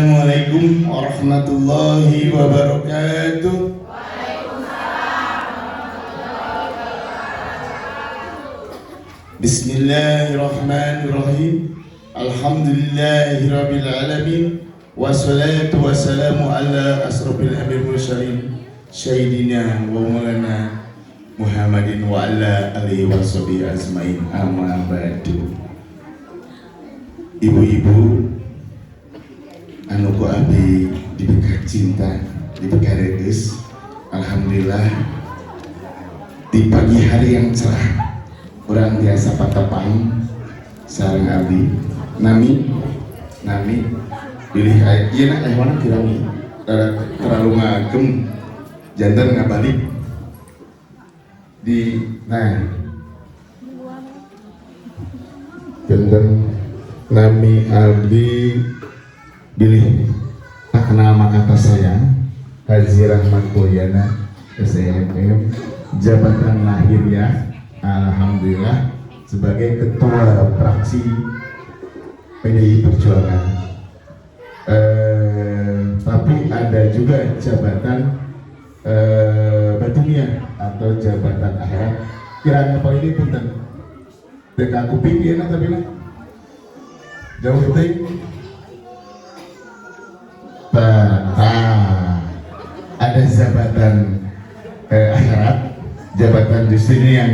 Assalamualaikum warahmatullahi wabarakatuh. Bismillahirrahmanirrahim. Alhamdulillahirabbil alamin. Wassalatu wassalamu ala asrofil anbiya'i wal mursalin sayyidina wa maulana Muhammadin wa ala alihi washabihi ajmain. Amma ba'du. Ibu-ibu anu ku abdi diberkah cinta, diberkah reus. Alhamdulillah di pagi hari yang cerah urang biasa patapang sareng abdi nami pilih ieu na mana kirami terlalu ngagem jantan ngabalik di jantan nami abdi pilih tak kenal maka saya Haji Rahmat Mulyana SMM jabatan lahirnya alhamdulillah sebagai ketua fraksi PDI Perjuangan. Tapi ada juga jabatan batiniah atau jabatan akhirat. Kiranya apa ini punten dek aku pikir tapi jauh ting ada jabatan akhirat, jabatan justru ini yang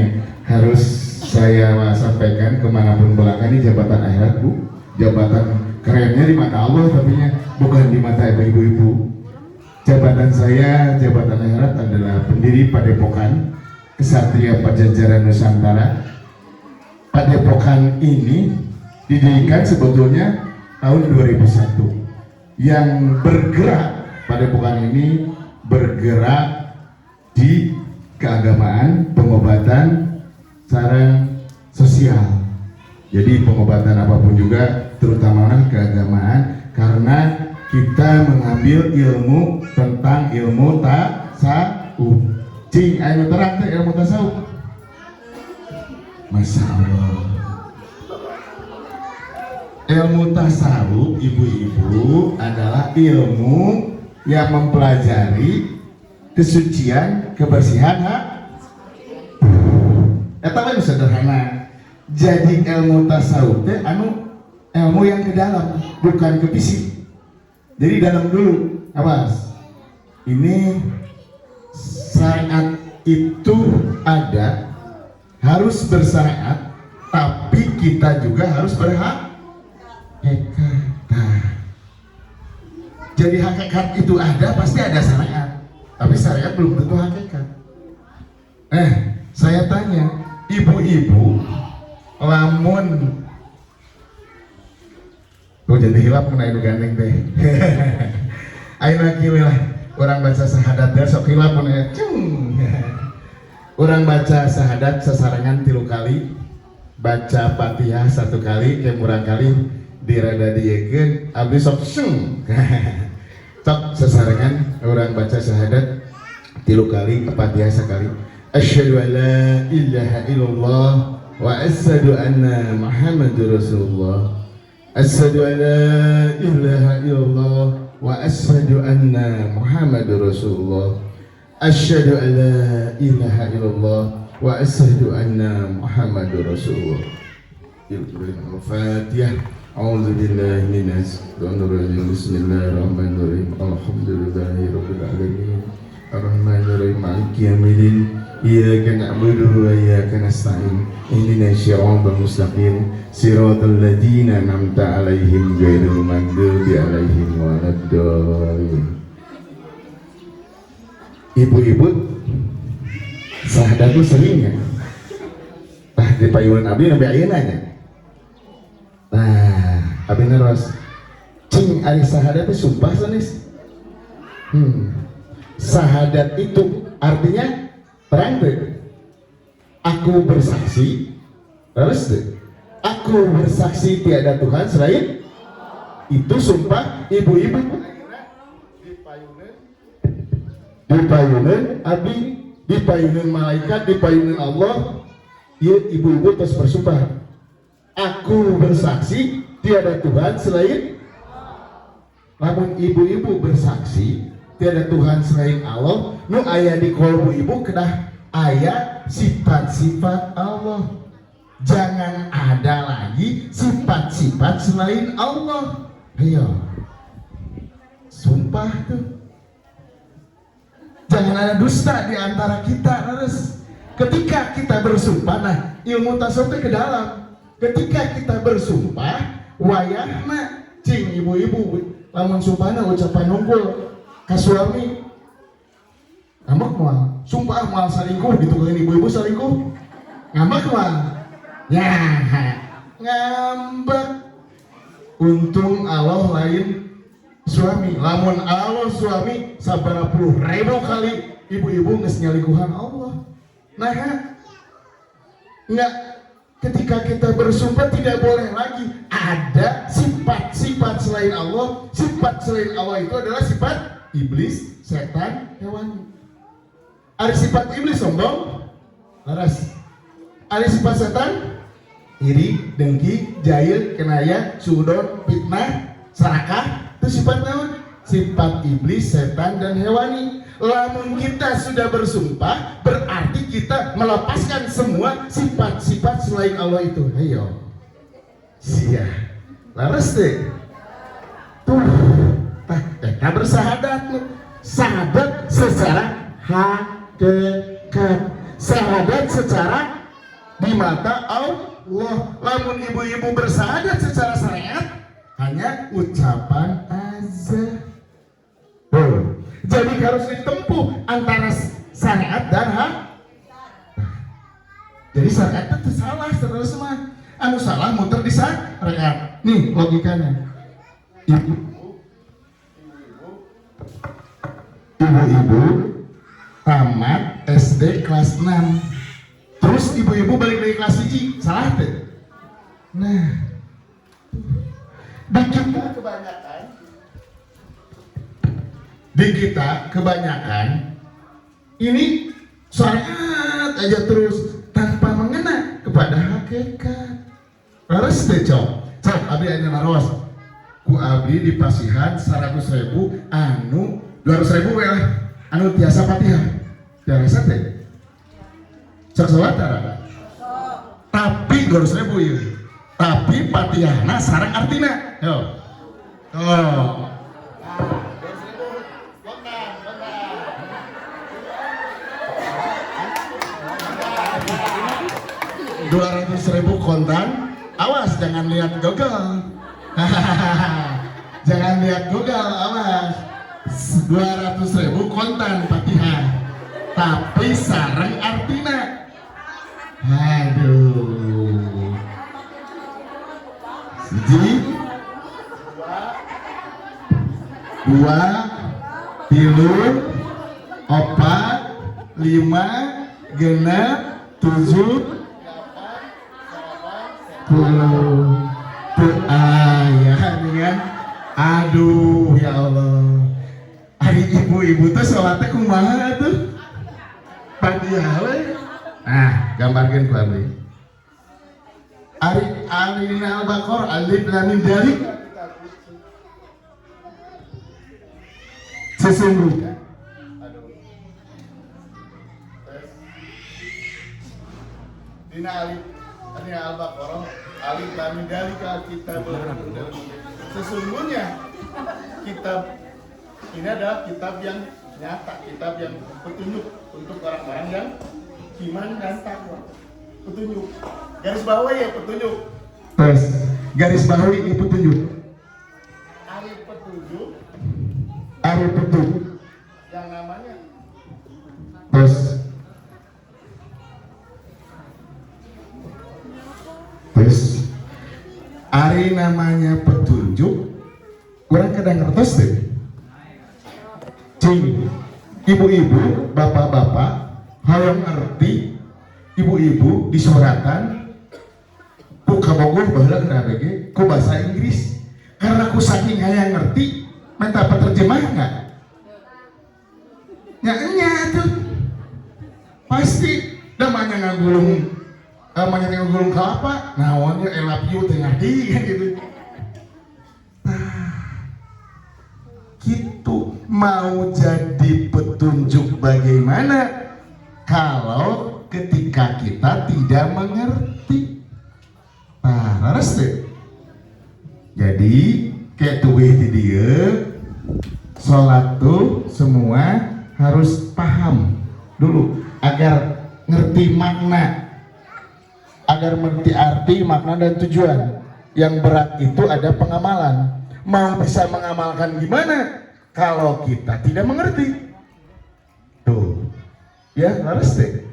harus saya sampaikan kemanapun belakang. Ini jabatan akhirat bu, jabatan kerennya di mata Allah tapi bukan di mata ibu-ibu. Jabatan saya, jabatan akhirat adalah pendiri Padepokan Kesatria Pajajaran Nusantara. Padepokan ini didirikan sebetulnya tahun 2001. Yang bergerak Padepokan ini bergerak di keagamaan, pengobatan, sarang sosial. Jadi pengobatan apapun juga, terutama keagamaan, karena kita mengambil ilmu tentang ilmu tasawuf. Cing, ayo terang teh ilmu tasawuf. Masya Allah. Ilmu tasawuf, ibu-ibu, adalah ilmu yang mempelajari kesucian, kebersihan eta mah sederhana. Jadi ilmu tasawuf teh ilmu yang ke dalam, bukan ke fisik. Jadi dalam dulu, awas. Ini syariat itu ada, harus bersyariat, tapi kita juga harus berhak. Jadi hakikat itu ada, pasti ada syariat, tapi syariat belum tentu hakikat. Saya tanya ibu-ibu, lamun jadi hilap kena itu gandeng deh. Ayo lagi lah, orang baca syahadat dan sok hilap kena orang baca syahadat sesarangan 3 kali, baca Fatihah 1 kali, kemurang kali dirada diekeun abdi sok sok sesarengan orang baca syahadat 3 kali, Fatihah 1 kali. Asyhadu an la ilaha illallah wa asyhadu anna Muhammadur Rasulullah. Asyhadu an la ilaha illallah wa asyhadu anna Muhammadur Rasulullah. Asyhadu an la ilaha illallah wa asyhadu anna Muhammadur Rasulullah. Al-Fatihah. A'udzu billahi minas syaitonir rajim. Bismillahirrahmanirrahim. Alhamdulillahirabbil alamin. Arrahmanir rahim. Maliki yaumiddin. Iyyaka na'budu wa iyyaka nasta'in. Ihdinas siratal mustaqim. Siratal ladzina an'amta 'alaihim ghairil maghdubi 'alaihim waladdallin. Ibu-ibu, syahadat itu sering ya? Di payunan abdi sampai ayeuna nya. Abdi neros cing ari syahadat itu sumpah sanes. Syahadat itu artinya terang deh. Aku bersaksi, terus deh. Aku bersaksi tiada Tuhan selain. Itu sumpah ibu-ibu. Di payunan abdi, di payunan malaikat, di payunan Allah. Ibu-ibu terus bersumpah. Aku bersaksi tiada Tuhan selain Lamun ibu-ibu bersaksi tiada Tuhan selain Allah, nu aya di kolbu ibu kedah aya sifat-sifat Allah. Jangan ada lagi sifat-sifat selain Allah. Ayo, sumpah tuh. Jangan ada dusta di antara kita, harus. Ketika kita bersumpah, nah ilmu tasawuf ke dalam. Ketika kita bersumpah, wayahna cing ibu-ibu lamun sumpahna ucapan nunggul ka suami. Ngambek moal, sumpah moal salingkuh gitu kan ibu-ibu salingkuh. Ngambek moal. Ya, ngambek. Untung Allah lain suami. Lamun Allah suami sabaraha puluh ribu kali ibu-ibu geus nyalingkuhan Allah. Nah, enggak, ketika kita bersumpah tidak boleh lagi ada sifat-sifat selain Allah. Sifat selain Allah itu adalah sifat iblis, setan, hewan. Ada sifat iblis sombong, laras. Ada sifat setan, iri, dengki, jahil, kenaya, sudon, fitnah, serakah. Itu sifat naon? Sifat iblis, setan, dan hewani. Lamun kita sudah bersumpah, berarti kita melepaskan semua sifat-sifat selain Allah itu. Ayo, sia, laras deh. Tuh, kita bersahadat, sahadat secara hakikat, sahadat secara di mata Allah. Lamun ibu-ibu bersahadat secara syariat, hanya ucapan aja. Jadi harus ditempuh antara syariat dan hak. Jadi syariat itu salah terus mah. Anu salah muter di syariat. Nih logikanya. Ibu-ibu tamat SD kelas 6. Terus ibu-ibu balik dari kelas 1. Salah teh. Nah, di kita kebanyakan ini syariat aja terus tanpa mengena kepada hakikat. Harus deh cok abdi aja naros ku abdi di pasihan 100.000 anu 200.000 lah anu tiasa Fatihah tiasa teh cok salat tapi 200.000 ya tapi Fatihahna sareng artina yo oh 200.000 kontan, awas jangan lihat Google. Jangan lihat Google, awas. 200.000 kontan Fatihah, tapi sareng artina. Aduh. Siji, dua, tilu, opat, lima, genep, 7, 10 ayah dengan aduh ya Allah. Hari ibu-ibu tuh sholatnya kumaha tuh Fatihah we. Nah, gambarkeun ku abdi. Ari Al-Baqarah alif lam mim dalik. Sesungguhnya dina alif Al-Baqarah alif lam mim dzalika kitabul sesungguhnya kitab ini adalah kitab yang nyata, kitab yang petunjuk untuk orang-orang yang iman dan takwa. Petunjuk. Garis bawah ya petunjuk. Terus garis bawah ini petunjuk. Alif petunjuk. Alif petunjuk. Yang namanya. Terus ari namanya petunjuk kurang kadang ngertos deh cing ibu-ibu bapak-bapak hayang ngerti ibu-ibu di suratan ku kabogoh baheula kenapa ge ku bahasa Inggris karena ku saking hayang ngerti minta penerjemah enggak nya tuh pasti namanya ngagulung kelapa, naonnya I love you teh ngerti kan gitu. gitu. Mau jadi petunjuk bagaimana kalau ketika kita tidak mengerti? Harus deh. Jadi kayak tuwih di dia, sholat tuh semua harus paham dulu agar ngerti makna, agar mengerti arti, makna dan tujuan. Yang berat itu ada pengamalan. Mau bisa mengamalkan gimana kalau kita tidak mengerti? Tuh, ya harus deh.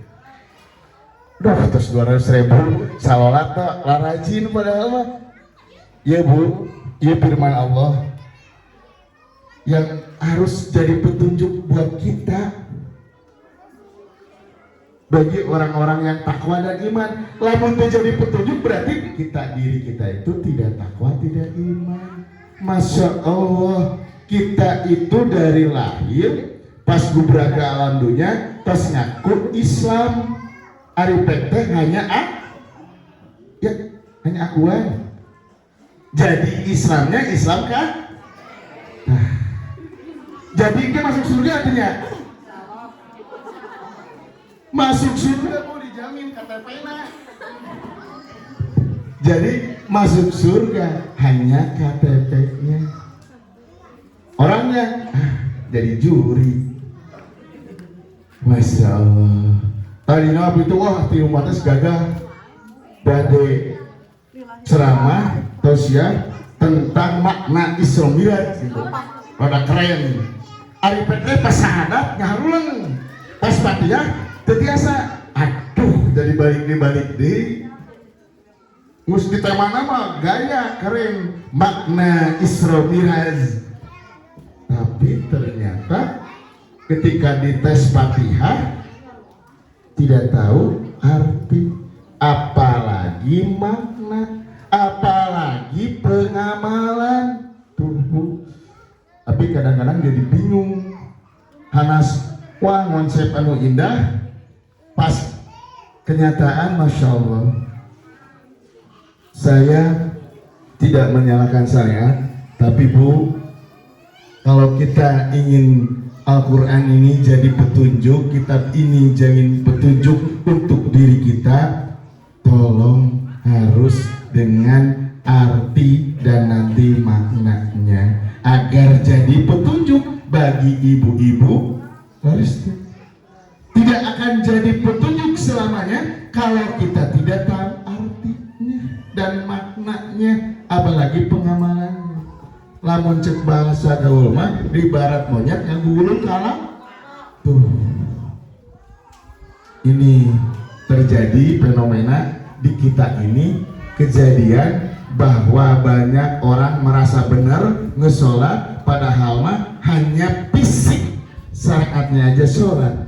Duh, terus 200.000 salawat tak larajin padahal mah. Ya Bu, ya firman Allah yang harus jadi petunjuk buat kita. Bagi orang-orang yang takwa dan iman. Lamun jadi petunjuk berarti diri kita itu tidak takwa, tidak iman. Masya Allah, kita itu dari lahir pas gubraga alam dunia, pas ngaku Islam. Ari teh hanya hanya akuan. Jadi Islamnya Islam kan? Nah, jadi dia masuk surga artinya? Masuk surga mau dijamin KTP-nya. Jadi masuk surga hanya KTP-nya. Orangnya jadi juri. Masya Allah. Tadi nabi itu wah di rumah tes gagah badai ceramah tausiah tentang makna Isra Miraj gitu. Pada keren. Ari petre pas sahadat ngaharuleng. Pas Fatihah tetiasa aduh dari balik deh. Mesti tema nama gaya keren makna Isra Miraj. Tapi ternyata ketika dites Fatihah tidak tahu arti, apalagi makna, apalagi pengamalan. Tuh. Tapi kadang-kadang jadi bingung. Hanas wah konsep anu indah, pas kenyataan Masya Allah. Saya tidak menyalahkan syariat, tapi Bu, kalau kita ingin Al-Quran ini jadi petunjuk, kitab ini jadi petunjuk untuk diri kita, tolong harus dengan arti dan nanti maknanya agar jadi petunjuk bagi ibu-ibu. Harus tidak akan jadi petunjuk selamanya kalau kita tidak tahu artinya dan maknanya, apalagi pengamalannya. Lamun cek bangsa gaul mah di barat monyet yang gulung kalah. Tuh. Ini terjadi fenomena di kita ini, kejadian bahwa banyak orang merasa benar ngesolat padahal mah hanya fisik syariatnya aja sholat,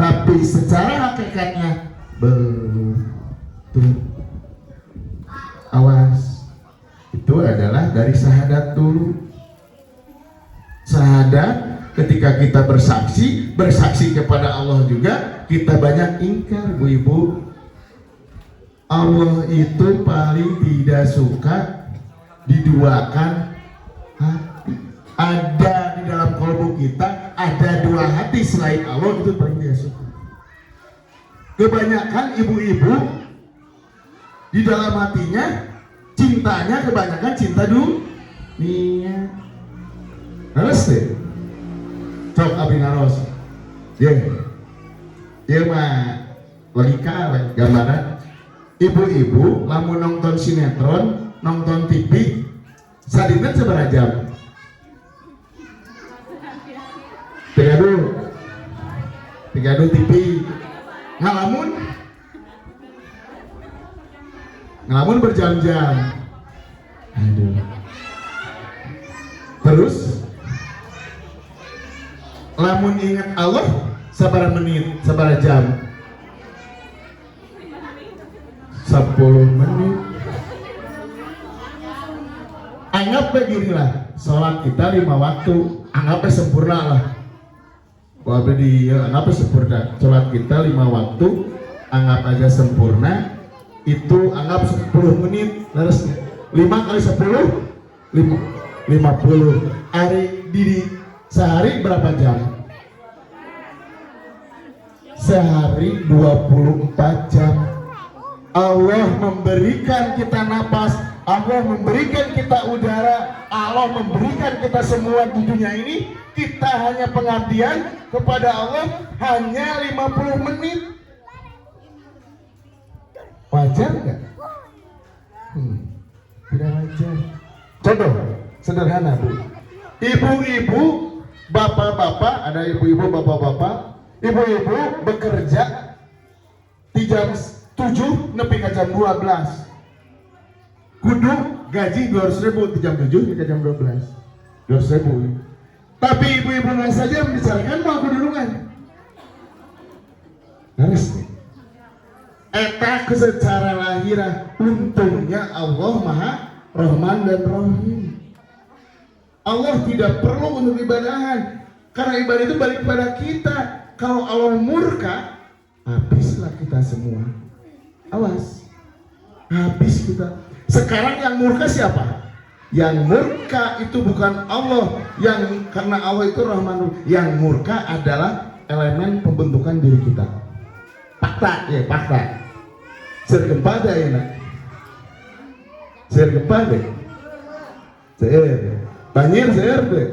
tapi secara hakikatnya belum. Tuh. Awas. Itu adalah dari syahadat dulu. Syahadat ketika kita bersaksi kepada Allah juga, kita banyak ingkar Bu Ibu. Allah itu paling tidak suka diduakan hati. Ada di dalam kalbu kita ada dua hati selain Allah, itu paling tidak suka. Kebanyakan ibu-ibu di dalam hatinya cintanya kebanyakan cinta dunia. Harus deh. Cok abdi ngaros. Dia mah logika gambaran. Ibu-ibu lamun nonton sinetron, nonton TV, sadina seberapa jam? Tiga dulu TV. Ngelamun berjam-jam. Aduh. Terus lamun ingat Allah sabaraha menit, sabaraha jam? 10 menit. Anggap beginilah, sholat kita 5 waktu, anggapnya sempurna lah. Wabah dia anggapnya sempurna. Sholat kita 5 waktu, anggap aja sempurna. Itu anggap 10 menit, terus 5 kali 10 50. Ari Sehari berapa jam? Sehari 24 jam. Allah memberikan kita napas, Allah memberikan kita udara, Allah memberikan kita semua di dunia ini. Kita hanya pengabdian kepada Allah hanya 50 menit. Wajar nggak? Tidak wajar. Contoh sederhana, Bu. Ibu-ibu, bapak-bapak, ada ibu-ibu, bapak-bapak. Ibu-ibu bekerja di jam 7 nepi ke jam 12. Kudu gaji 200.000 di jam 7 ke jam 12. 200.000. Tapi ibu-ibu nggak saja membicarakan mau aku dulungan. Harus. Eta secara lahirah untungnya Allah Maha Rahman dan Rahim. Allah tidak perlu untuk ibadahan karena ibadah itu balik kepada kita. Kalau Allah murka, habislah kita semua. Awas, habis kita. Sekarang yang murka siapa? Yang murka itu bukan Allah, yang karena Allah itu Rahman. Yang murka adalah elemen pembentukan diri kita. Fakta, ya fakta. Sergempa ada ya, sergempa deh, banjir deh,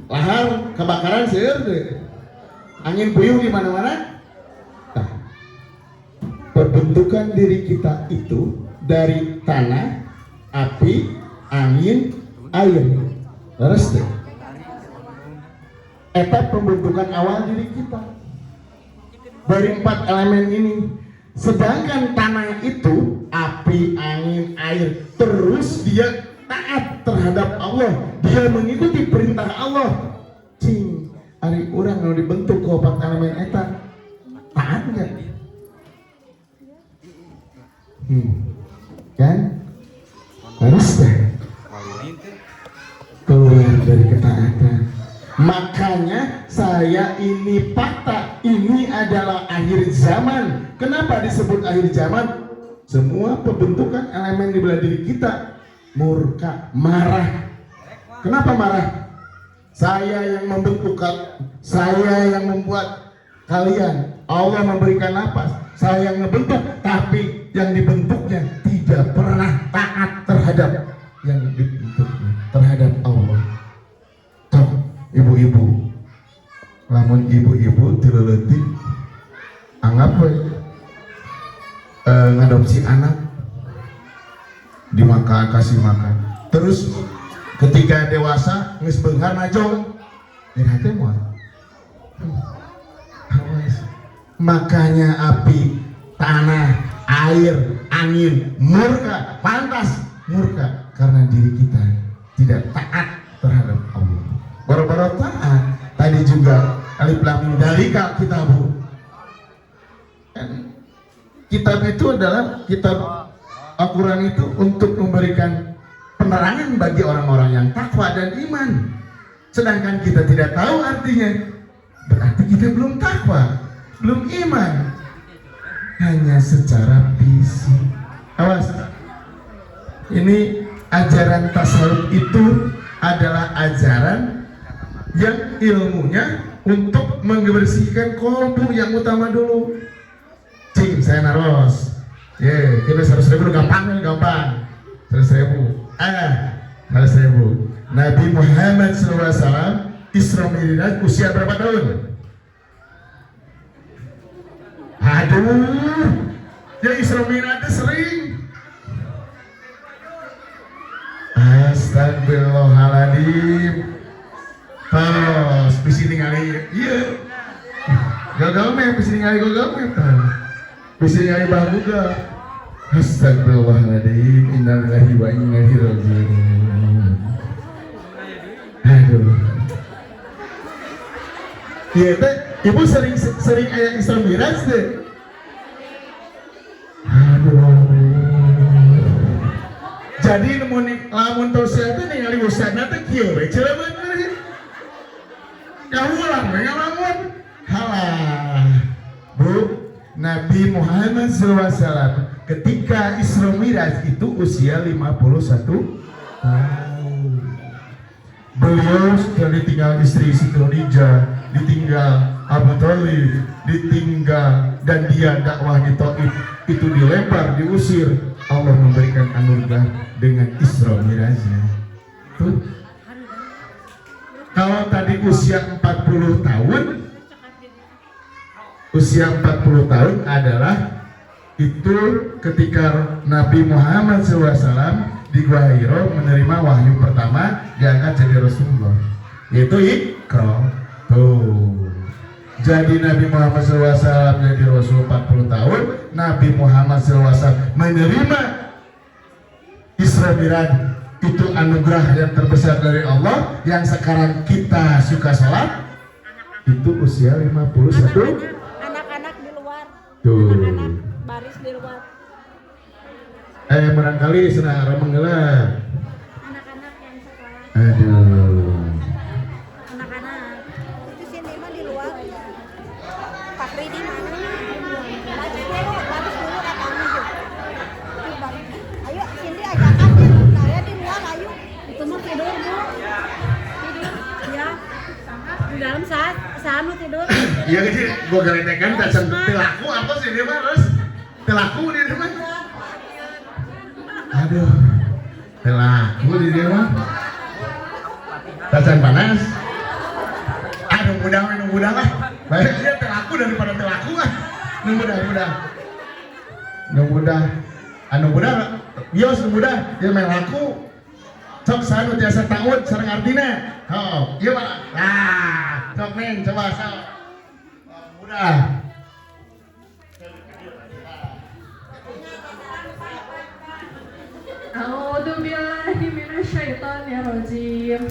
lahar kebakaran deh. Angin puyuh di mana-mana. Nah, perbentukan diri kita itu dari tanah, api, angin, air. Terus deh. Eta pembentukan awal diri kita dari 4 elemen ini. Sedangkan tanah itu api, angin, air, terus dia taat terhadap Allah. Dia mengikuti perintah Allah. Cing. Hari orang kalau dibentuk ke 4 elemen eta taat nggak? Kan? Harus deh keluar dari ketaatan. Makanya saya ini fakta, ini adalah akhir zaman. Kenapa disebut akhir zaman? Semua pembentukan elemen di belah diri kita murka, marah. Kenapa marah? Saya yang membentuk, saya yang membuat kalian. Allah memberikan napas, saya yang membentuk, tapi yang dibentuknya tidak pernah taat terhadap yang dibentuknya, terhadap Allah. Tuh, ibu-ibu, lamun ibu-ibu dileleti, anggap ngadopsi anak, dimakan, kasih makan, terus ketika dewasa geus beunghar najong hati moal. Makanya api, tanah, air, angin murka, pantas murka karena diri kita tidak taat terhadap Allah. Boro-boro taat tadi juga alif lam mim dzalika kitabu. Kitab itu adalah kitab Al-Quran itu untuk memberikan penerangan bagi orang-orang yang takwa dan iman. Sedangkan kita tidak tahu artinya, berarti kita belum takwa, belum iman. Hanya secara fisik. Awas. Ini ajaran tasawuf itu adalah ajaran yang ilmunya untuk membersihkan kolbu yang utama dulu. Cing, saya naros. Kita 100.000 gampang. 100.000. 100.000. Nabi Muhammad SAW Isra Mi'raj usia berapa tahun? Aduh, ya Isra Mi'raj sering. Astagfirullahaladzim. Terus bisini kali, iya. Gagal meh, bisini kali gagal meh. Bisini kali bahuga. Astagfirullahaladzim. Innalillahi wa inna ilaihi raji'un. Aduh. Iya teh, ibu sering ayat Isra Mi'raj deh. Aduh. Jadi lamun tausiah teh ningali ustadna teh kieu we ceuleumeuh teh. Kaulah we ngalamun. Halah. Bu, Nabi Muhammad SAW ketika Isra Mi'raj itu usia 51 tahun. Beliau sudah ditinggal istri Siti Khadijah, ditinggal Abu Thalib, ditinggal, dan dia dakwah di Taif itu dilempar, diusir. Allah memberikan anugerah dengan Isra Mi'rajnya. Tuh. Kalau tadi usia 40 tahun, usia 40 tahun adalah itu ketika Nabi Muhammad SAW di Gua Hiro menerima wahyu pertama, diangkat jadi Rasulullah, yaitu Iqra. Tuh. Jadi Nabi Muhammad SAW jadi Rasul 40 tahun, Nabi Muhammad SAW menerima Isra Mi'raj. Itu anugerah yang terbesar dari Allah, yang sekarang kita suka sholat itu usia 51. Anak-anak di luar. Tuh. Anak-anak baris di luar. Barangkali senang remenggelar. Anak-anak yang sekolah. Aduh. Anak-anak. Itu sini mah di luar. Pakri di mana? Baris dulu katanya juga. Ayo sini ajakan saya di luar, ayo. Itu mah tidur bu. Tidur. Ya. Di dalam saat lu tidur. Iya kecil, gua galetekan tak sentuh laku apa sih dia mah terus telaku dia mah. Aduh, telaku dia mah. Tacan panas. Aduh mudah lah. Baik dia telaku daripada telaku lah. Mudah. Anu mudah, bios mudah. Dia main laku. Sok sanu tiasa tahun sareng artina. Oh, iya Pak. Nah, sok neng coba sok. Mudah. A'udzubillahi minasyaitonirrajim.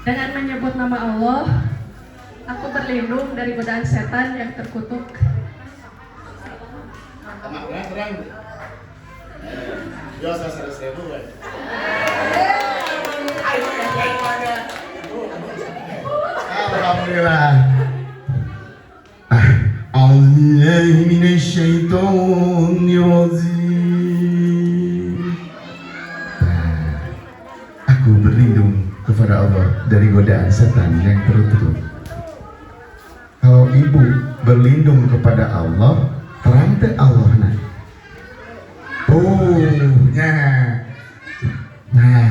Dengan menyebut nama Allah, aku berlindung dari godaan setan yang terkutuk. Terang. Yo, 100.000 kan. Alhamdulillah. A'udzubillahi minasyaitonirrajim. Aku berlindung kepada Allah dari godaan setan yang tertutup. Kalau ibu berlindung kepada Allah, terang teh Allah nah. Nah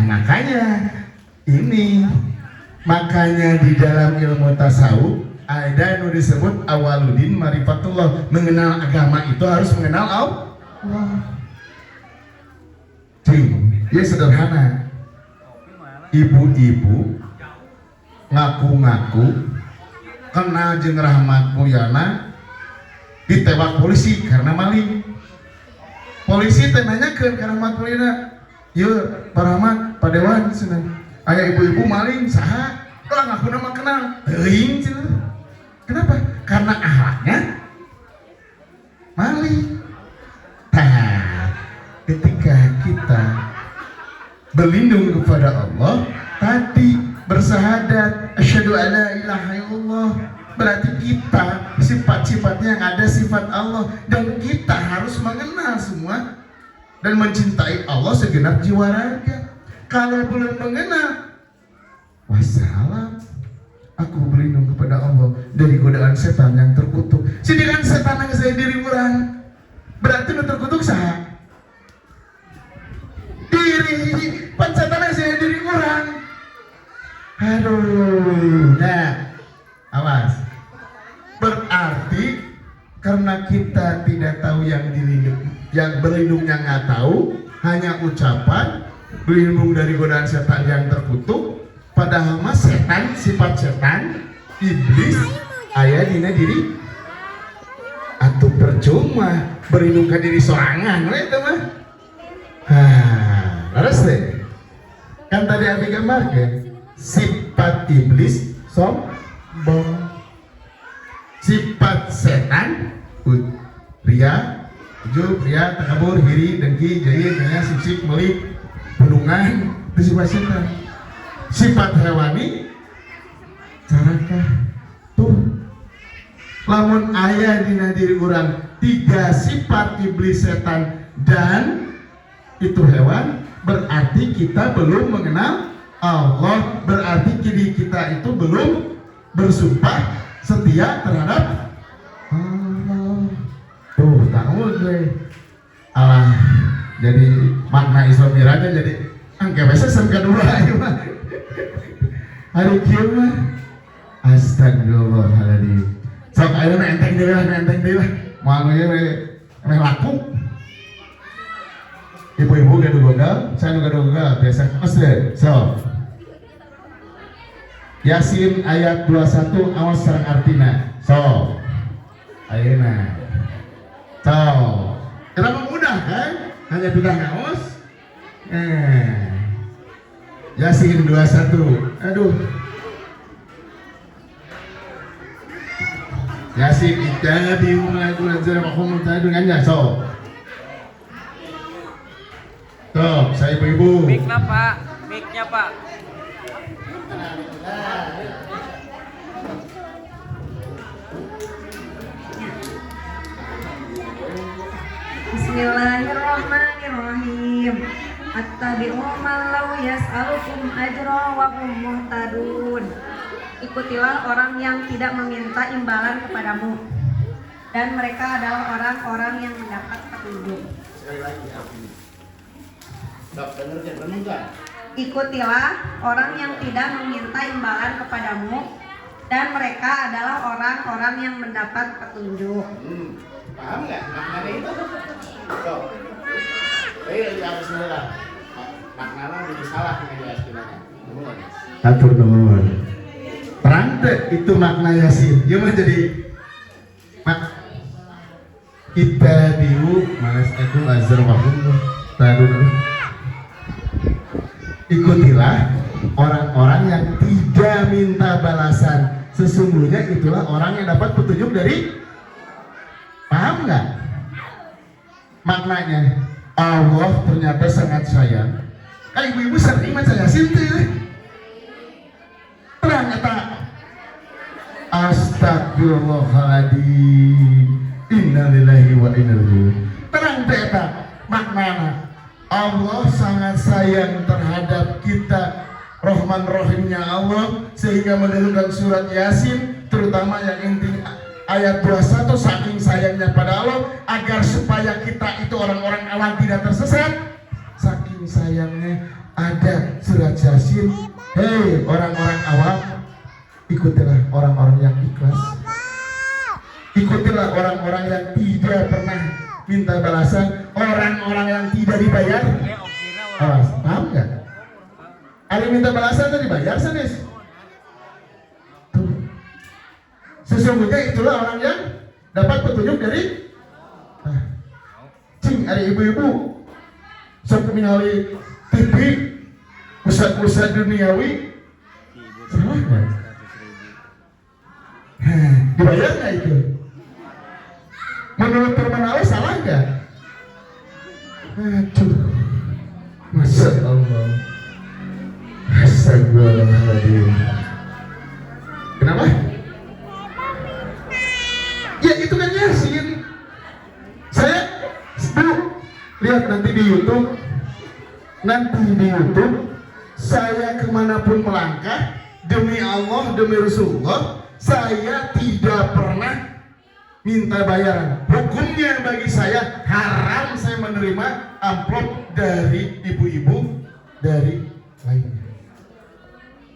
makanya di dalam ilmu tasawuf ada yang disebut awaludin marifatullah, mengenal agama itu harus mengenal Allah. Ya sederhana, ibu-ibu ngaku-ngaku kenal jeung Rahmat Mulyana ditewak polisi karena maling. Polisi teh nanyakeun ka Rahmat Mulyana, "Yeuh, Pak Rahmat, Pak Dewan cenah. Aya ibu-ibu maling saha?" "Lah ngaku nama kenal." "Teuing cenah." Kenapa? Karena akhlaknya maling. Nah, ketika kita berlindung kepada Allah, tadi bersahadat asyhadu alla ilaha illallah, berarti kita sifat-sifatnya yang ada sifat Allah, dan kita harus mengenal semua dan mencintai Allah segenap jiwa raga. Kalau belum mengenal, wassalam, aku berlindung kepada Allah dari godaan setan yang terkutuk. Sedangkan setan yang saya diri orang, berarti lu terkutuk saha? Diri, pan setan yang saya diri orang. Aduh, nah, awas. Berarti karena kita tidak tahu yang dilindung, yang berlindungnya nggak tahu, hanya ucapan berlindung dari godaan setan yang terkutuk. Padahal mas setan, sifat setan, iblis, aya dina diri. Atuh percuma berlindung ke diri sorangan, itu mah. Laras deh. Kan tadi Abi gambarkan sifat iblis sombong. Sifat setan ria, ujub, ria, takabur, hiri, dengki, jahil, nanya, sip-sip, melik, bulungan, itu sifat setan. Sifat hewani carakah tuh lamun aya dina diri urang 3 sifat iblis, setan, dan itu hewan, berarti kita belum mengenal Allah, berarti diri kita itu belum bersumpah setia terhadap Allah. Tuh tahu deh. Allah, jadi makna Islam miranya jadi angka biasa sangka dua aja mah. Hari kiamat. Astagfirullahaladzim. Sok ayo enteng deui lah. Moal we laku. Ibu-ibu gaduh bogal, saya nu gaduh bogal biasa deh. So. Yasin ayat 21 awas sareng artina. So. Ayeuna. So. Kenapa mudah kan? Hanya pindah ngaos. Yasin 21. Aduh. Yasin ittabi'u ma tunzila mahum tadun anja. So. Tuh, saya ibu-ibu. Mic-nya Pak, mic-nya Pak. Bismillahirrahmanirrahim. Attabi'u man law yas'alukum ajra wa hum muhtadun. Ikutilah orang yang tidak meminta imbalan kepadamu, dan mereka adalah orang-orang yang mendapat petunjuk. Sekali lagi dengar. Ikutilah orang yang tidak meminta imbalan kepadamu, dan mereka adalah orang-orang yang mendapat petunjuk. Paham nggak maknanya itu? So, ini harus salah. Maknanya jadi salah nih istilahnya. Atur nuhun. Terang teh itu makna Yasin. Ieu mah jadi ittabi'u malas aku azar wahum tadun. Ikutilah orang-orang yang tidak minta balasan. Sesungguhnya itulah orang yang dapat petunjuk dari. Paham nggak? Maknanya Allah ternyata sangat sayang. Kan ibu-ibu sering baca Yasin tuh. Terang kata Astagfirullahaladzim. Innalillahi wa inna ilaihi. Terang kata maknanya Allah sangat sayang terhadap kita. Rahman Rahimnya Allah sehingga menurunkan surat Yasin, terutama yang intinya ayat 21, saking sayangnya pada Allah agar supaya kita itu orang-orang awam tidak tersesat. Saking sayangnya ada surat Yasin. Hei orang-orang awam, ikutilah orang-orang yang ikhlas. Ikutilah orang-orang yang tidak pernah minta balasan, orang-orang yang tidak dibayar. Paham nggak? Ada minta balasan atau dibayar sanes? Sesungguhnya itulah orang yang dapat petunjuk dari cing ada ibu-ibu sok ningali TV pusat-pusat duniawi salah nggak? Dibayar nggak itu? Menurut firman Allah salah nggak? Aduh, masya Allah, astagfirullahaladzim. Kenapa? Ya itu kan Yasin. Saya lihat nanti di YouTube, saya kemanapun melangkah demi Allah, demi Rasulullah, saya tidak pernah minta bayaran. Hukumnya bagi saya haram saya menerima amplop dari ibu-ibu dari lainnya.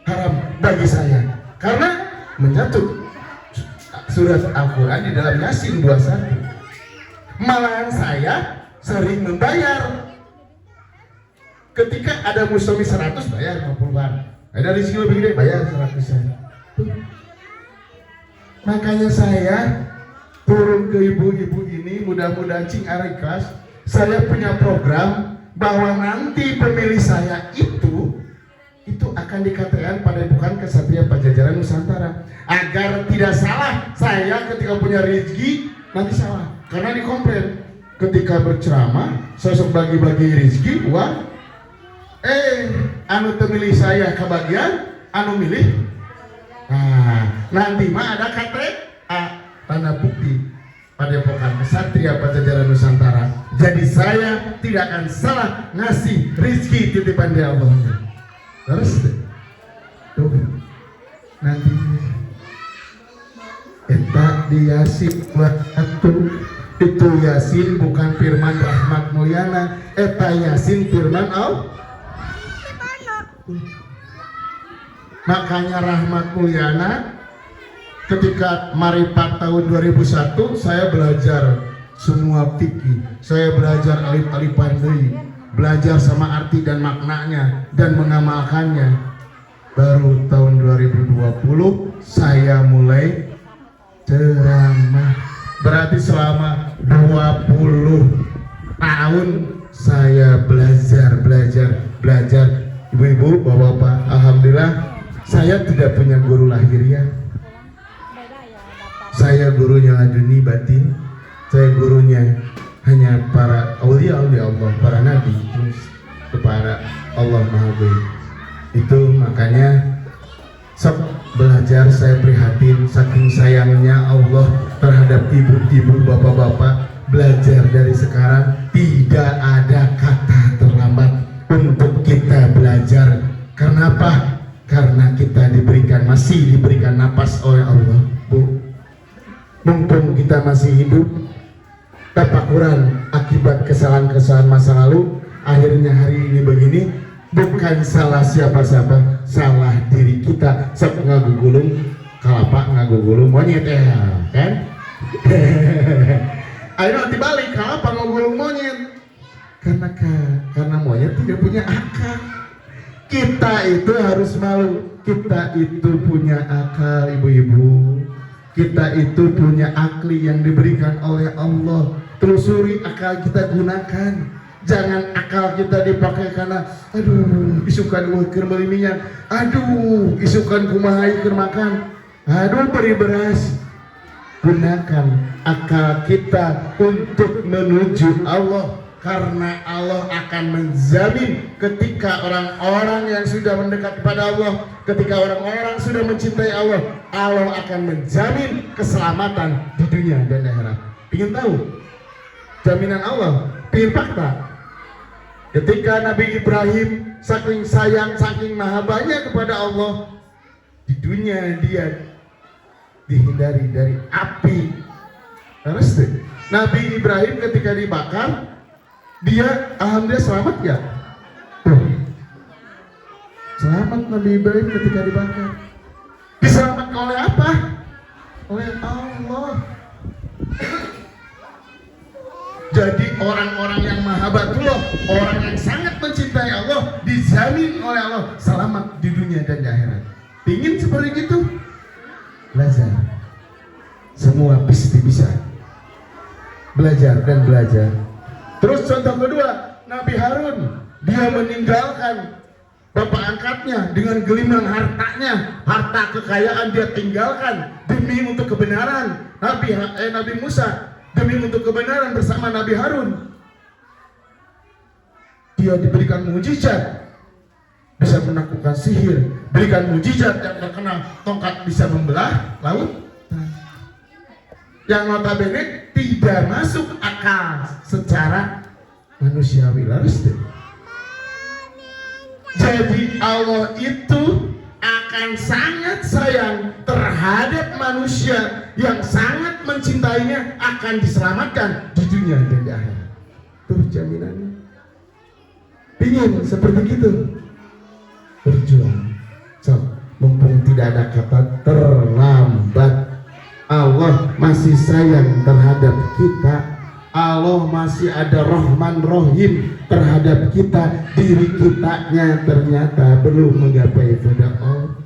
Haram bagi saya karena menyatu surat Al-Quran di dalam Yasin 21. Malahan saya sering membayar. Ketika ada musomi 100 bayar 50-an. Ada rezeki lebih gede bayar 100-an. Makanya saya turun ke ibu-ibu ini, mudah-mudahan cing arikas. Saya punya program bahwa nanti pemilih saya itu akan dikatakan pada bukan kesatria Pajajaran Nusantara. Agar tidak salah, saya ketika punya rezeki nanti salah. Karena dikomplain ketika berceramah, sosok bagi-bagi rezeki, uang, anu temilih saya kebagian, anu milih. Nah, nanti mah ada tanda bukti Padepokan Kesatria Pajajaran Nusantara. Jadi saya tidak akan salah ngasih rezeki titipan dari Allah. Terus tuh nanti eta di Yasin 21 itu Yasin bukan firman Rahmat Mulyana, eta Yasin firman Allah. Makanya Rahmat Mulyana ketika Maripat tahun 2001 saya belajar semua fikih, saya belajar alif-alifan deui, belajar sama arti dan maknanya dan mengamalkannya. Baru tahun 2020 saya mulai ceramah. Berarti selama 20 tahun saya belajar. Ibu-ibu, bapak-bapak, alhamdulillah saya tidak punya guru lahiriah. Saya gurunya laduni batin. Saya gurunya hanya para aulia Allah, para nabi, terus kepada Allah Maha Baik. Itu makanya sok belajar, saya prihatin saking sayangnya Allah terhadap ibu-ibu, bapak-bapak. Belajar dari sekarang, tidak ada kata terlambat untuk kita belajar. Karena apa? Karena kita masih diberikan napas oleh Allah, Bu. Mumpung kita masih hidup, tafakuran akibat kesalahan-kesalahan masa lalu, akhirnya hari ini begini. Bukan salah siapa-siapa, salah diri kita. Sok ngagugulung kalapa, ngagugulung monyet ya, kan? Akhirnya dibalik, kalapa ngagugulung monyet. Karena monyet tidak punya akal. Kita itu harus malu. Kita itu punya akal, ibu-ibu. Kita itu punya akli yang diberikan oleh Allah. Telusuri akal kita, gunakan. Jangan akal kita dipakai karena aduh isukan keur meuli minyak, aduh isukan kumaha keur makan, aduh beri beras. Gunakan akal kita untuk menuju Allah, karena Allah akan menjamin ketika orang-orang yang sudah mendekat kepada Allah, ketika orang-orang sudah mencintai Allah, Allah akan menjamin keselamatan di dunia dan akhirat. Ingin tahu jaminan Allah? Ingin fakta? Ketika Nabi Ibrahim saking sayang, saking mahabbahnya kepada Allah, di dunia dia dihindari dari api. Terus Nabi Ibrahim ketika dibakar, dia alhamdulillah selamat ya? Selamat Nabi Ibrahim ketika dibakar. Diselamatkan oleh apa? Oleh Allah. Jadi orang-orang yang mahabbatullah, orang yang sangat mencintai Allah, dijamin oleh Allah selamat di dunia dan di akhirat. Pingin seperti itu? Belajar. Semua pasti bisa. Belajar dan belajar. Terus contoh kedua, Nabi Harun, dia meninggalkan bapak angkatnya dengan gelimang hartanya, harta kekayaan dia tinggalkan demi untuk kebenaran. Nabi Musa demi untuk kebenaran bersama Nabi Harun, dia diberikan mujizat, bisa menaklukkan sihir, berikan mujizat yang terkenal, tongkat bisa membelah laut, yang notabene tidak masuk akal secara manusiawi. Laris. Jadi Allah itu akan sangat sayang terhadap manusia yang sangat mencintainya, akan diselamatkan di dunia dan di akhirat. Tuh jaminannya. Pingin seperti itu, berjuang. So, mumpung tidak ada kata terlambat. Allah masih sayang terhadap kita. Allah masih ada Rahman Rahim terhadap kita. Diri kitanya ternyata belum menggapai pada Allah.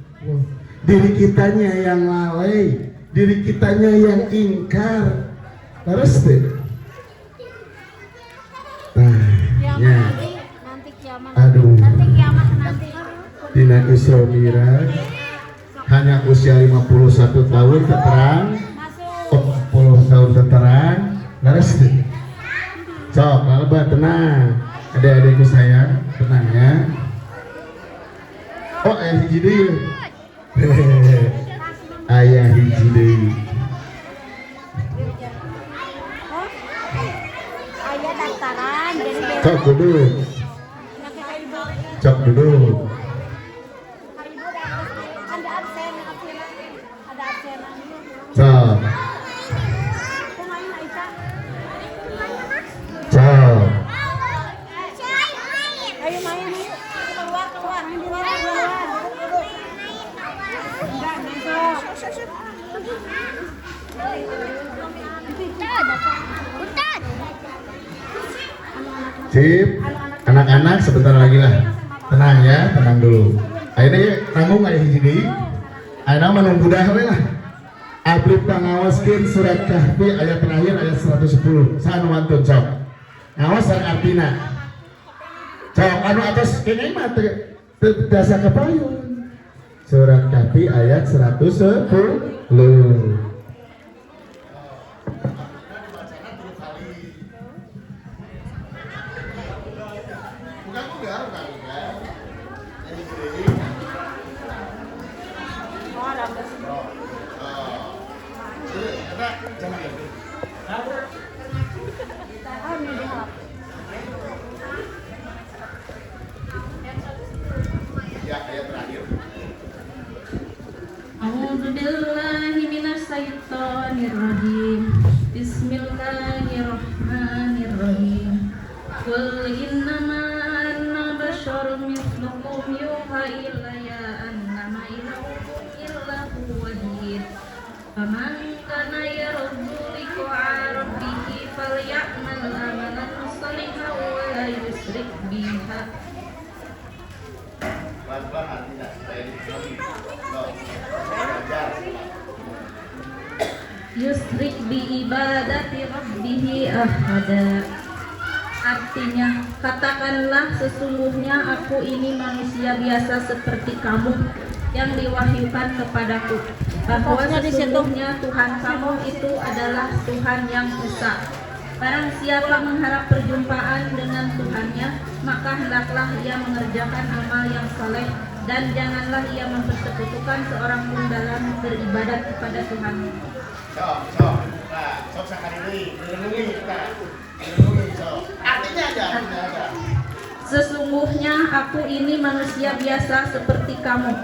Diri kitanya yang lalai, diri kitanya yang ingkar. Terus deh. Nanti kiamat. Aduh. Nanti kiamat nanti. Dina Isra Miraj hanya usia 51 tahun terterang. 40 tahun terterang. Terus deh. Sok, Alba tenang. Adik-adikku sayang, tenang ya. Oh, hiji deui. Ayah hiji deui. Ayah daftaran jadi Cok duduk. Cok duduk. Sok. Kumain Aisyah. Sok. Ayo main yuk. Keluar keluar. Keluar. Enggak masuk. Sip. Anak-anak sebentar lagi lah. Tenang ya, tenang dulu. Akhirnya ya, tanggung ayah hiji. Akhirnya menunggu dah we lah. Abdi pangawaskeun surat Kahfi ayat terakhir ayat 110. Sanu wantun sok. Ngawasan artina. Sok anu atas kene mah teu dasa kepayun. Surat Kahfi ayat 110. Bismillahirrahmanirrahim. Bismillahirrahmanirrahim. Qul innama ana basyarum mithlukum yuha ilayya annama ilahukum illahu wahid. Faman kana yarju liqa'a rabbih falya'mal amalan shalihan wa la yusyrik biha. Yusrik bi ibadati rabbih ahada. Artinya, katakanlah sesungguhnya aku ini manusia biasa seperti kamu yang diwahyukan kepadaku, bahwa sesungguhnya Tuhan kamu itu adalah Tuhan yang esa. Barang siapa mengharap perjumpaan dengan Tuhannya, maka hendaklah ia mengerjakan amal yang saleh dan janganlah ia mempersekutukan seorang pun dalam beribadat kepada Tuhan. Sok sekali deui, artinya ada. Sesungguhnya aku ini manusia biasa seperti kamu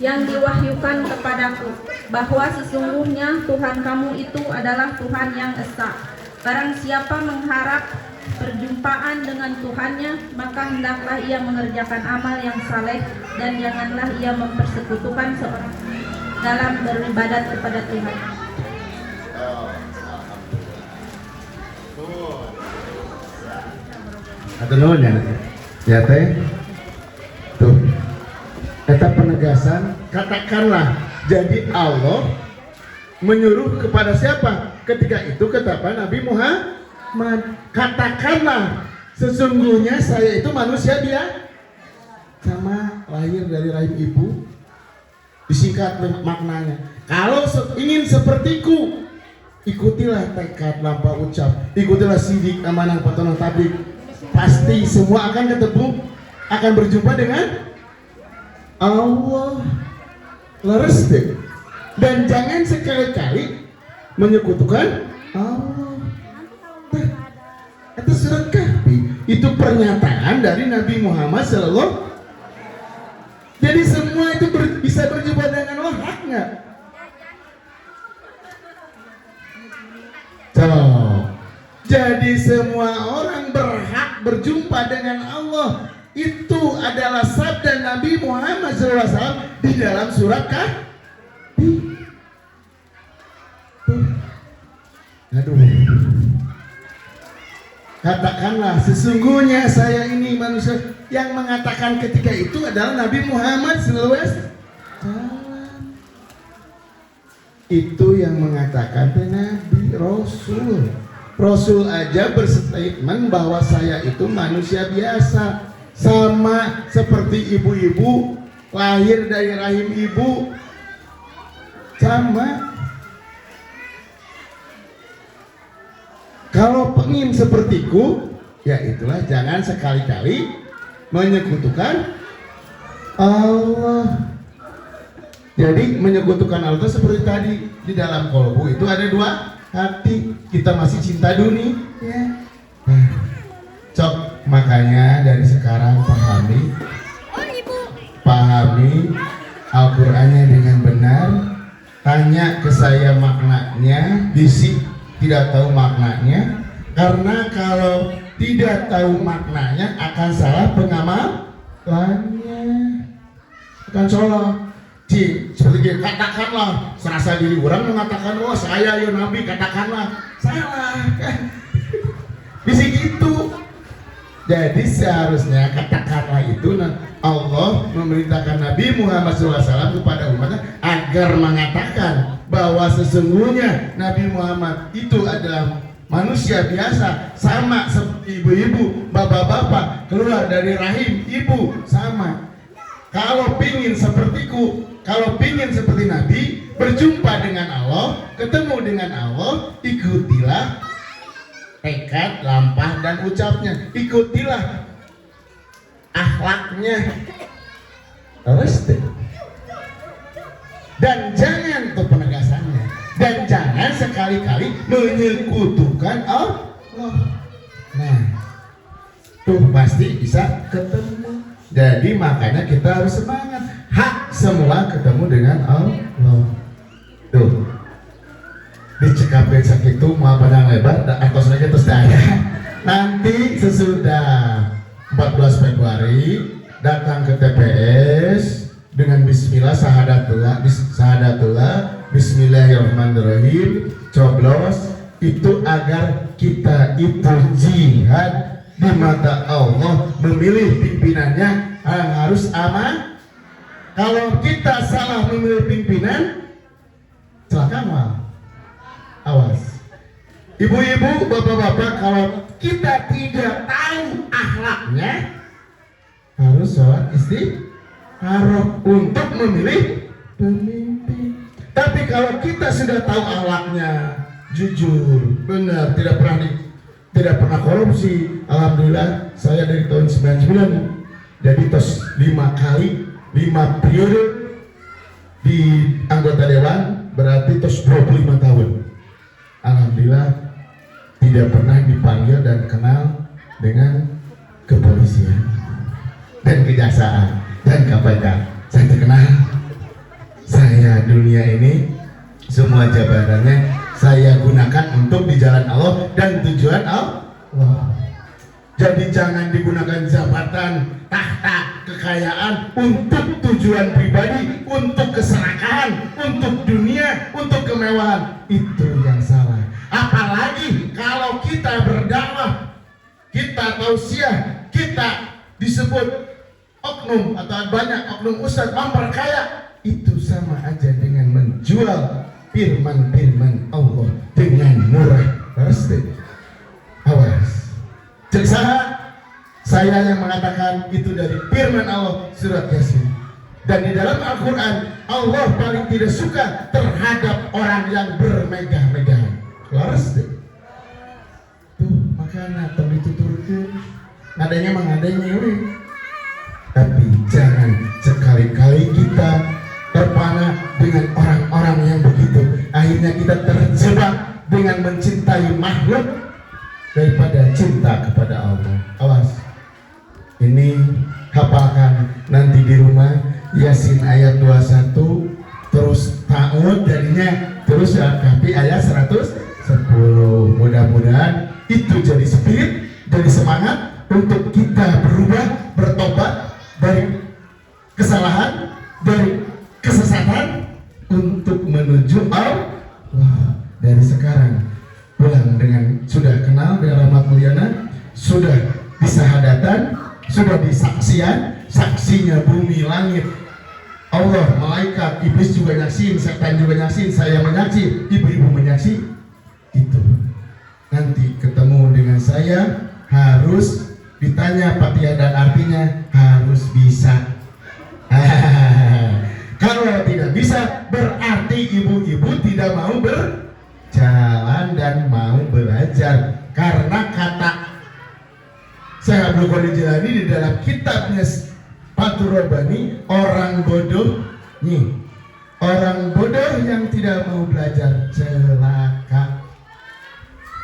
yang diwahyukan kepadaku, bahwa sesungguhnya Tuhan kamu itu adalah Tuhan yang esa. Barang siapa mengharap perjumpaan dengan Tuhannya, maka hendaklah ia mengerjakan amal yang saleh dan janganlah ia mempersekutukan seorang dalam beribadat kepada Tuhan. Atau nuhun ya teh. Tuh. Eta penegasan, katakanlah. Jadi Allah menyuruh kepada siapa? Ketika itu kata Nabi Muhammad, katakanlah sesungguhnya saya itu manusia dia sama lahir dari rahim ibu. Disingkat maknanya, kalau ingin sepertiku, ikutilah tekad lampau ucap, ikutilah sidik amanah petonah tablik. Pasti semua akan ketemu, akan berjumpa dengan Allah. Leres deh. Dan jangan sekali-kali menyekutukan Allah. Itu surat Kahfi. Itu pernyataan dari Nabi Muhammad SAW. Jadi semua itu bisa berjumpa dengan Allah, hak nggak? Jadi semua orang berhak berjumpa dengan Allah. Itu adalah sabda Nabi Muhammad SAW di dalam surat Kahfi. Aduh. Katakanlah sesungguhnya saya ini manusia. Yang mengatakan ketika itu adalah Nabi Muhammad SAW. Itu yang mengatakan Nabi Rasul. Rasul aja berstatement bahwa saya itu manusia biasa, sama seperti ibu-ibu lahir dari rahim ibu, sama. Kalau pengen sepertiku, ya itulah jangan sekali-kali menyekutukan Allah. Jadi menyekutukan Allah itu seperti tadi di dalam kolbu itu ada dua hati, kita masih cinta dunia ya. Cok, makanya dari sekarang pahami Al-Qur'annya dengan benar, tanya ke saya maknanya, bisik tidak tahu maknanya, karena kalau tidak tahu maknanya akan salah pengamalannya, akan salah. Seperti katakanlah serasa diri orang mengatakan, oh saya ya Nabi, katakanlah salah kan, bisa gitu. Jadi seharusnya katakanlah itu Allah memerintahkan Nabi Muhammad SAW kepada umatnya agar mengatakan bahwa sesungguhnya Nabi Muhammad itu adalah manusia biasa, sama seperti ibu-ibu, bapak-bapak keluar dari rahim ibu, sama. Kalau pingin sepertiku, kalau pingin seperti Nabi, berjumpa dengan Allah, ketemu dengan Allah, ikutilah tekad, lampah, dan ucapnya. Ikutilah akhlaknya. Terus deh. Dan jangan, tuh penegasannya, dan jangan sekali-kali menyekutukan Allah. Nah, tuh pasti bisa ketemu. Jadi makanya kita harus semangat. Hak semua ketemu dengan Allah. Tuh, di Cikampek sakit itu mau padang lebar, atau sebenarnya terus daya. Nanti sesudah 14 Februari datang ke TPS dengan Bismillah, sahadatullah, Bismillahirrahmanirrahim, coblos itu agar kita itu jihad di mata Allah, memilih pimpinannya yang harus aman. Kalau kita salah memilih pimpinan, celaka. Awas, ibu-ibu, bapak-bapak, kalau kita tidak tahu akhlaknya, harus sholat istikharah untuk memilih pemimpin. Tapi kalau kita sudah tahu akhlaknya, jujur, benar, tidak pernah korupsi. Alhamdulillah, saya dari tahun 99, jadi tos 5 periode di anggota dewan, berarti tos 25 tahun. Alhamdulillah tidak pernah dipanggil dan kenal dengan kepolisian dan kejaksaan dan KPK. Saya terkenal, saya dunia ini semua jabatannya saya gunakan untuk di jalan Allah dan tujuan Allah. Jadi jangan digunakan jabatan, tahta, kekayaan untuk tujuan pribadi, untuk keserakahan, untuk dunia, untuk kemewahan. Itu yang salah. Apalagi kalau kita berdakwah, kita tausiah, kita disebut oknum atau banyak oknum ustadz memperkaya, itu sama aja dengan menjual firman-firman Allah dengan murah. Harus deh. Awas. Jadi saya yang mengatakan itu dari firman Allah surat Yasin. Dan di dalam Al-Quran Allah paling tidak suka terhadap orang yang bermegah-megahan. Laras deh. Tuh makanya atau dituturkan adanya mengadanya ini. Tapi jangan sekali-kali kita terpana dengan orang-orang yang begitu. Akhirnya kita terjebak dengan mencintai makhluk daripada cinta kepada Allah. Awas, ini hafalkan nanti di rumah Yasin ayat 21 terus ta'ud jadinya terus ya, tapi ayat 110. Mudah-mudahan itu jadi spirit, jadi semangat untuk kita berubah, bertobat dari kesalahan, dari kesesatan untuk menuju Allah. Dari sekarang pulang dengan sudah kenal dengan rahmat mulyana, sudah disahadatan, sudah disaksian, saksinya bumi langit, Allah, malaikat, iblis juga nyaksin, setan juga nyaksin, saya menyaksi, ibu-ibu menyaksi. Itu nanti ketemu dengan saya harus ditanya Fatihah dan artinya harus bisa. Kalau tidak bisa berarti ibu-ibu tidak mau berjalan dan mau belajar. Karena kata Syekh Abdul Qadir Jilani di dalam kitabnya Fathur Rabbani, orang bodoh nih, orang bodoh yang tidak mau belajar celaka.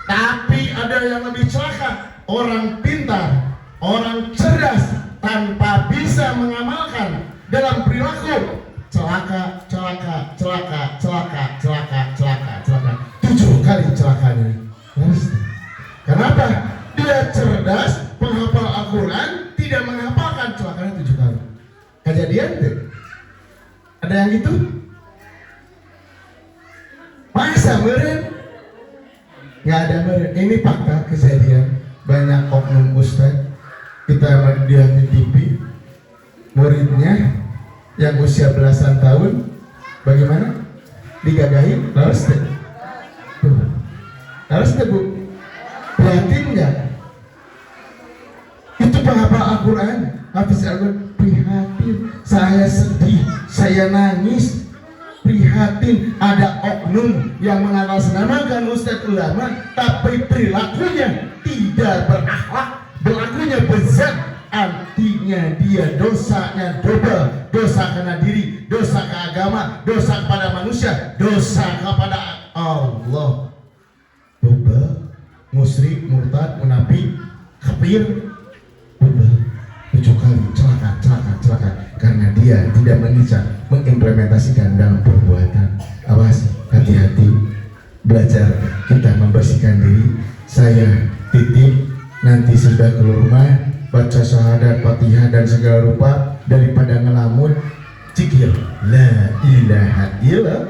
Tapi ada yang lebih celaka, orang pintar, orang cerdas tanpa bisa mengamalkan dalam perilaku, celaka, celaka, celaka, celaka. yang itu? Masa meren? Nggak ada meren. Ini fakta kejadian. Banyak oknum ustadz kita lihat di TV, muridnya yang usia belasan tahun bagaimana? Digagahin, laras deh. Laras deh bu. Prihatin nggak? Itu penghafal Al-Quran, hafiz Al-Quran, prihatin. Saya sedih, saya nangis, prihatin. Ada oknum yang mengatasnamakan ustadz ulama, tapi perilakunya tidak berakhlak, berlakunya bezat. Artinya dia dosanya double, dosa kena diri, dosa ke agama, dosa kepada manusia, dosa kepada Allah. Double, musyrik, murtad, munafik, kafir, double, 7 kali celaka, karena dia tidak bisa mengimplementasikan dalam perbuatan. Awas, hati-hati, belajar kita membersihkan diri. Saya titip nanti sudah keluar rumah, baca syahadat, fatihah dan segala rupa, daripada ngelamun, cikir la ilaha illallah.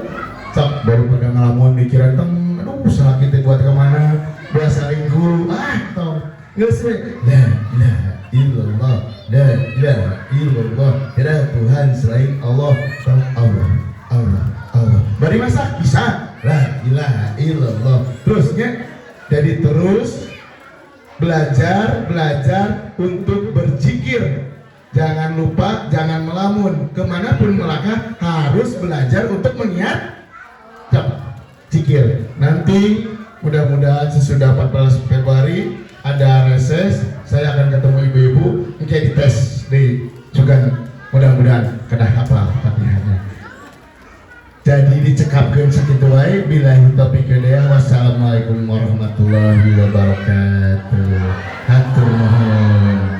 Sok baru pada ngelamun mikiran aduh salah kita buat kemana, bahasa guru tau nggak sih, la ilaha illallah, la ilaha illallah, tidak ada Tuhan selain Allah. Allah bari masak bisa, la ilaha illallah. Terusnya jadi terus belajar untuk berzikir. Jangan lupa, jangan melamun. Kemanapun melangkah harus belajar untuk mengingat zikir. Nanti mudah-mudahan sesudah 14 Februari ada reses, saya akan ketemu ibu-ibu kayak dites di juga, mudah-mudahan kena hafal Fatihahnya. Jadi dicekapkan sakitu wae. Billahi taufiq wal hidayah. Wassalamualaikum warahmatullahi wabarakatuh. Hatur nuhun.